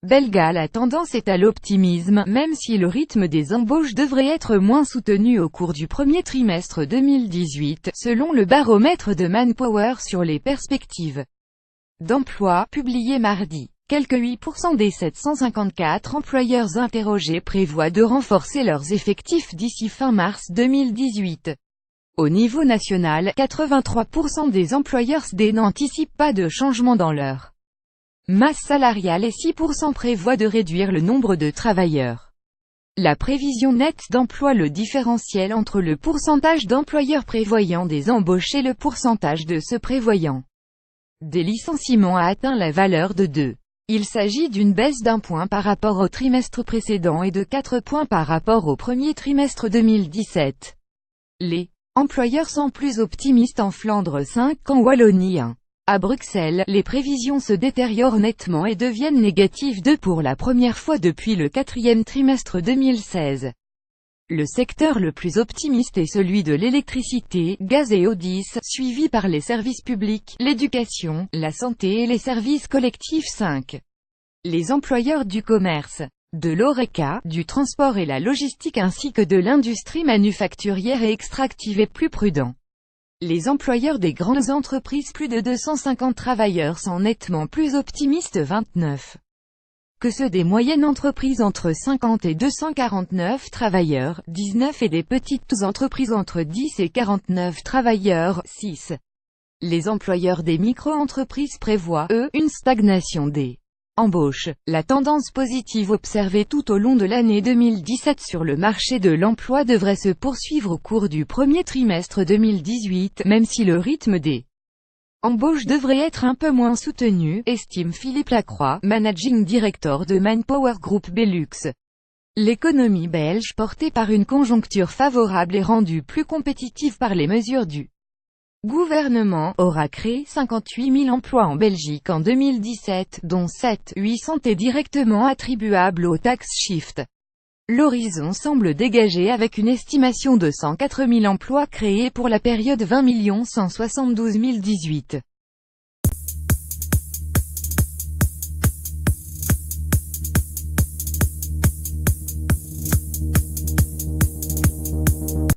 belga. La tendance est à l'optimisme, même si le rythme des embauches devrait être moins soutenu au cours du premier trimestre 2018, selon le baromètre de Manpower sur les perspectives d'emploi, publié mardi. Quelque 8% des 754 employeurs interrogés prévoient de renforcer leurs effectifs d'ici fin mars 2018. Au niveau national, 83% des employeurs n'anticipent pas de changement dans leur masse salariale et 6% prévoient de réduire le nombre de travailleurs. La prévision nette d'emploi, le différentiel entre le pourcentage d'employeurs prévoyant des embauches et le pourcentage de ceux prévoyant des licenciements, a atteint la valeur de 2. Il s'agit d'une baisse d'1 point par rapport au trimestre précédent et de 4 points par rapport au premier trimestre 2017. Les employeurs sont plus optimistes en Flandre 5 qu'en Wallonie 1. À Bruxelles, les prévisions se détériorent nettement et deviennent négatives pour la première fois depuis le quatrième trimestre 2016. Le secteur le plus optimiste est celui de l'électricité, gaz et eau 10, suivi par les services publics, l'éducation, la santé et les services collectifs 5. Les employeurs du commerce, de l'horeca, du transport et la logistique ainsi que de l'industrie manufacturière et extractive est plus prudent. Les employeurs des grandes entreprises, plus de 250 travailleurs, sont nettement plus optimistes 29 que ceux des moyennes entreprises entre 50 et 249 travailleurs, 19 et des petites entreprises entre 10 et 49 travailleurs, 6. Les employeurs des micro-entreprises prévoient, eux, une stagnation des embauches. La tendance positive observée tout au long de l'année 2017 sur le marché de l'emploi devrait se poursuivre au cours du premier trimestre 2018, même si le rythme des embauches devrait être un peu moins soutenu, estime Philippe Lacroix, Managing Director de Manpower Group Belux. L'économie belge, portée par une conjoncture favorable et rendue plus compétitive par les mesures du gouvernement, aura créé 58 000 emplois en Belgique en 2017, dont 800 étaient directement attribuables aux taxes Shift. L'horizon semble dégagé avec une estimation de 104 000 emplois créés pour la période 20 172 018.